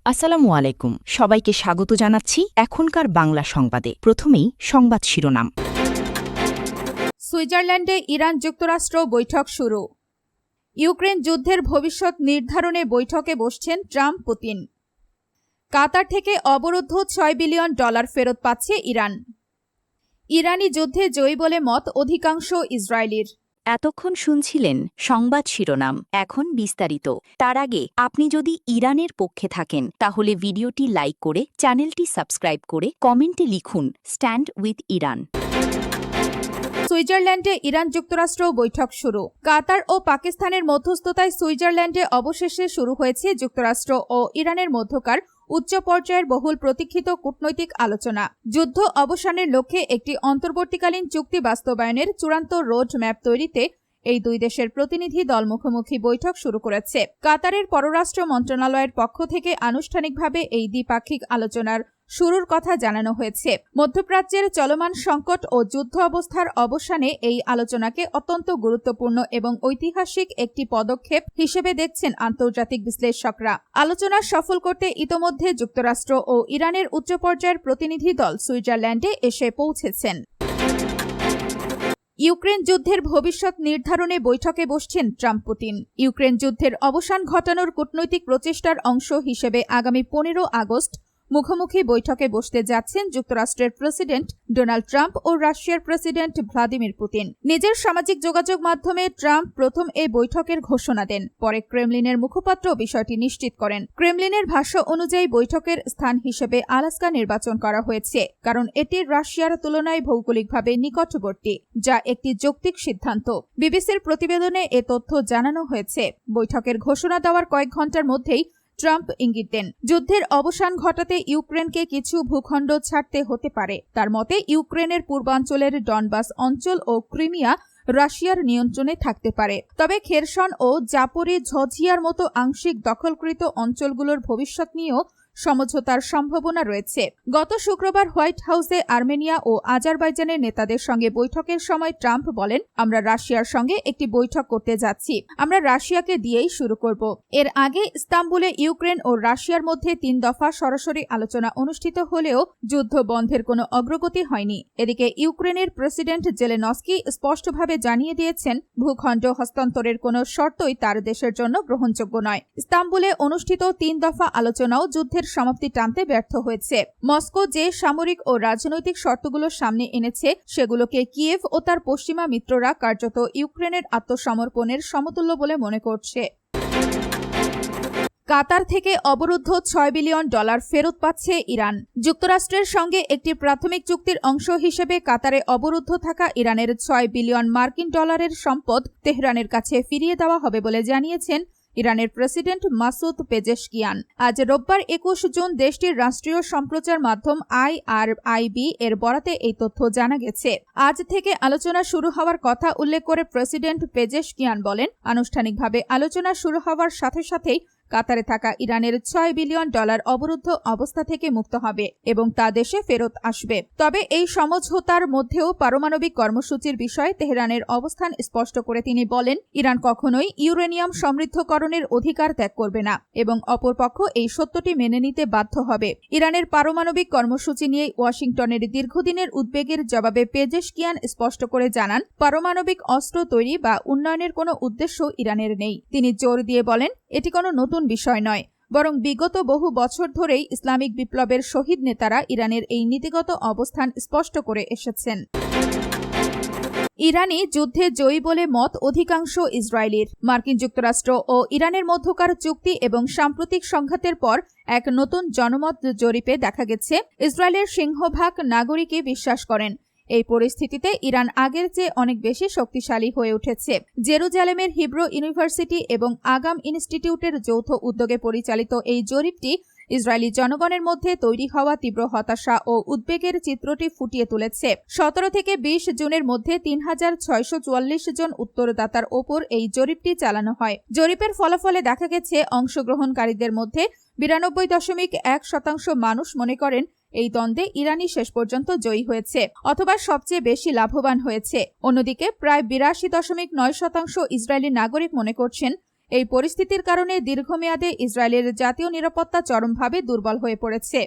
আসসালামু আলাইকুম, সবাইকে স্বাগত জানাচ্ছি এখনকার বাংলা সংবাদে। প্রথমেই সংবাদ শিরোনাম। সুইজারল্যান্ডে ইরান যুক্তরাষ্ট্র বৈঠক শুরু। ইউক্রেন যুদ্ধের ভবিষ্যৎ নির্ধারণে বৈঠকে বসছেন ট্রাম্প পুতিন। কাতার থেকে অবরুদ্ধ $6 বিলিয়ন ফেরত পাচ্ছে ইরান। ইরানি যুদ্ধে জয়ী বলে মত অধিকাংশ ইসরায়েলির। এতক্ষণ শুনছিলেন সংবাদ শিরোনাম, এখন বিস্তারিত। তার আগে আপনি যদি ইরানের পক্ষে থাকেন তাহলে ভিডিওটি লাইক করে চ্যানেলটি সাবস্ক্রাইব করে কমেন্টে লিখুন স্ট্যান্ড উইথ ইরান। সুইজারল্যান্ডে ইরান যুক্তরাষ্ট্র বৈঠক শুরু। কাতার ও পাকিস্তানের মধ্যস্থতায় সুইজারল্যান্ডে অবশেষে শুরু হয়েছে যুক্তরাষ্ট্র ও ইরানের মধ্যকার উচ্চ পর্যায়ের বহুল প্রতীক্ষিত কূটনৈতিক আলোচনা। যুদ্ধ অবসানের লক্ষ্যে একটি অন্তর্বর্তীকালীন চুক্তি বাস্তবায়নের চূড়ান্ত রোড ম্যাপ তৈরিতে এই দুই দেশের প্রতিনিধি দল মুখোমুখি বৈঠক শুরু করেছে। কাতারের পররাষ্ট্র মন্ত্রণালয়ের পক্ষ থেকে আনুষ্ঠানিকভাবে এই দ্বিপাক্ষিক আলোচনার শুরুর কথা জানানো হয়েছে। মধ্যপ্রাচ্যের চলমান সংকট ও যুদ্ধ অবস্থার অবসানে এই আলোচনাকে অত্যন্ত গুরুত্বপূর্ণ এবং ঐতিহাসিক একটি পদক্ষেপ হিসেবে দেখছেন আন্তর্জাতিক বিশ্লেষকরা। আলোচনা সফল করতে ইতোমধ্যে যুক্তরাষ্ট্র ও ইরানের উচ্চ পর্যায়ের প্রতিনিধি দল সুইজারল্যান্ডে এসে পৌঁছেছেন। ইউক্রেন যুদ্ধের ভবিষ্যৎ নির্ধারণে বৈঠকে বসছেন ট্রাম্প পুতিন। ইউক্রেন যুদ্ধের অবসান ঘটানোর কূটনৈতিক প্রচেষ্টার অংশ হিসেবে আগামী 15 আগস্ট মুখোমুখি বৈঠকে বসতে যাচ্ছেন যুক্তরাষ্ট্রের প্রেসিডেন্ট ডোনাল্ড ট্রাম্প ও রাশিয়ার প্রেসিডেন্ট ভ্লাদিমির পুতিন। নিজের সামাজিক যোগাযোগ মাধ্যমে ট্রাম্প প্রথম এই বৈঠকের ঘোষণা দেন, পরে ক্রেমলিনের মুখপাত্র বিষয়টি নিশ্চিত করেন। ক্রেমলিনের ভাষ্য অনুযায়ী বৈঠকের স্থান হিসেবে আলাস্কা নির্বাচন করা হয়েছে, কারণ এটি রাশিয়ার তুলনায় ভৌগোলিকভাবে নিকটবর্তী, যা একটি যৌক্তিক সিদ্ধান্ত। বিবিসির প্রতিবেদনে এ তথ্য জানানো হয়েছে। বৈঠকের ঘোষণা দেওয়ার কয়েক ঘণ্টার মধ্যেই ট্রাম্প ইঙ্গিত দেন, যুদ্ধের অবসান ঘটাতে ইউক্রেনকে কিছু ভূখণ্ড ছাড়তে হতে পারে। তার মতে ইউক্রেনের পূর্বাঞ্চলের ডনবাস অঞ্চল ও ক্রিমিয়া রাশিয়ার নিয়ন্ত্রণে থাকতে পারে, তবে খেরসন ও জাপোরিঝিয়ার মতো আংশিক দখলকৃত অঞ্চলগুলোর ভবিষ্যৎ নিয়েও সমঝোতার সম্ভাবনা রয়েছে। গত শুক্রবার হোয়াইট হাউসে আর্মেনিয়া ও আজারবাইজানের নেতাদের সঙ্গে বৈঠকের সময় ট্রাম্প বলেন, আমরা রাশিয়ার সঙ্গে একটি বৈঠক করতে যাচ্ছি, আমরা রাশিয়াকে দিয়েই শুরু করব। এর আগে ইস্তাম্বুলে ইউক্রেন ও রাশিয়ার মধ্যে 3 দফা সরাসরি আলোচনা অনুষ্ঠিত হলেও যুদ্ধ বন্ধের কোনো অগ্রগতি হয়নি। এদিকে ইউক্রেনের প্রেসিডেন্ট জেলেনস্কি স্পষ্টভাবে জানিয়ে দিয়েছেন, ভূখণ্ড হস্তান্তরের কোনো শর্তই তার দেশের জন্য গ্রহণযোগ্য নয়। ইস্তাম্বুলে অনুষ্ঠিত 3 দফা আলোচনাও যুদ্ধের সমাপ্তি টানতে ব্যর্থ হয়েছে। মস্কো যে সামরিক ও রাজনৈতিক শর্তগুলো সামনে এনেছে সেগুলোকে কিয়েভ ও তার পশ্চিমা মিত্ররা কার্যত ইউক্রেনের আত্মসমর্পণের সমতুল্য বলে মনে করছে। কাতার থেকে অবরুদ্ধ $6 বিলিয়ন ফেরত পাচ্ছে ইরান। যুক্তরাষ্ট্রের সঙ্গে একটি প্রাথমিক চুক্তির অংশ হিসেবে কাতারে অবরুদ্ধ থাকা ইরানের $6 বিলিয়ন সম্পদ তেহরানের কাছে ফিরিয়ে দেওয়া হবে বলে জানিয়েছেন ইরানের প্রেসিডেন্ট মাসুদ পেজেশকিয়ান। আজ রোববার 21 জুন দেশটির রাষ্ট্রীয় সম্প্রচার মাধ্যম IRIB এর বরাতে এই তথ্য জানা গেছে। আজ থেকে আলোচনা শুরু হওয়ার কথা উল্লেখ করে প্রেসিডেন্ট পেজেশকিয়ান বলেন, আনুষ্ঠানিকভাবে আলোচনা শুরু হওয়ার সাথে সাথেই কাতারে থাকা ইরানের $6 বিলিয়ন অবরুদ্ধ অবস্থা থেকে মুক্ত হবে এবং তা দেশে ফেরত আসবে। তবে এই সমঝোতার মধ্যেও পারমাণবিক কর্মসূচির বিষয়ে তেহরানের অবস্থান স্পষ্ট করে তিনি বলেন, ইরান কখনোই ইউরেনিয়াম সমৃদ্ধকরণের অধিকার ত্যাগ করবে না এবং অপরপক্ষ এই সত্যটি মেনে নিতে বাধ্য হবে। ইরানের পারমাণবিক কর্মসূচি নিয়ে ওয়াশিংটনের দীর্ঘদিনের উদ্বেগের জবাবে পেজেশকিয়ান স্পষ্ট করে জানান, পারমাণবিক অস্ত্র তৈরি বা উন্নয়নের কোনো উদ্দেশ্য ইরানের নেই। তিনি জোর দিয়ে বলেন, এটি কোনো নতুন বিষয় নয়, বরং বিগত বহু বছর ধরেই ইসলামিক বিপ্লবের শহীদ নেতারা ইরানের এই নীতিগত অবস্থান স্পষ্ট করে এসেছেন। ইরানি যুদ্ধে জয়ী বলে মত অধিকাংশ ইসরায়েলির। মার্কিন যুক্তরাষ্ট্র ও ইরানের মধ্যকার চুক্তি এবং সাম্প্রতিক সংঘাতের পর এক নতুন জনমত জরিপে দেখা গেছে, ইসরায়েলের সিংহভাগ নাগরিকই বিশ্বাস করেন এই পরিস্থিতিতে ইরান আগের চেয়ে অনেক বেশি শক্তিশালী হয়ে উঠেছে। জেরুজালেমের হিব্রু ইউনিভার্সিটি এবং আগাম ইনস্টিটিউটের যৌথ উদ্যোগে পরিচালিত এই জরিপটি ইসরায়েলি জনগণের মধ্যে তৈরি হওয়া তীব্র হতাশা ও উদ্বেগের চিত্রটি ফুটিয়ে তুলেছে। 17 থেকে 20 জুনের মধ্যে 3644 জন উত্তরদাতার ওপর এই জরিপটি চালানো হয়। জরিপের ফলাফলে দেখা গেছে, অংশগ্রহণকারীদের মধ্যে 92.1% মানুষ মনে করেন এই দ্বন্দ্বে ইরানি শেষ পর্যন্ত জয়ী হয়েছে অথবা সবচেয়ে বেশি লাভবান হয়েছে। অন্যদিকে প্রায় 82.9% ইসরায়েলি নাগরিক মনে করছেন এই পরিস্থিতির কারণে দীর্ঘমেয়াদে ইসরায়েলের জাতীয় নিরাপত্তা চরমভাবে দুর্বল হয়ে পড়েছে।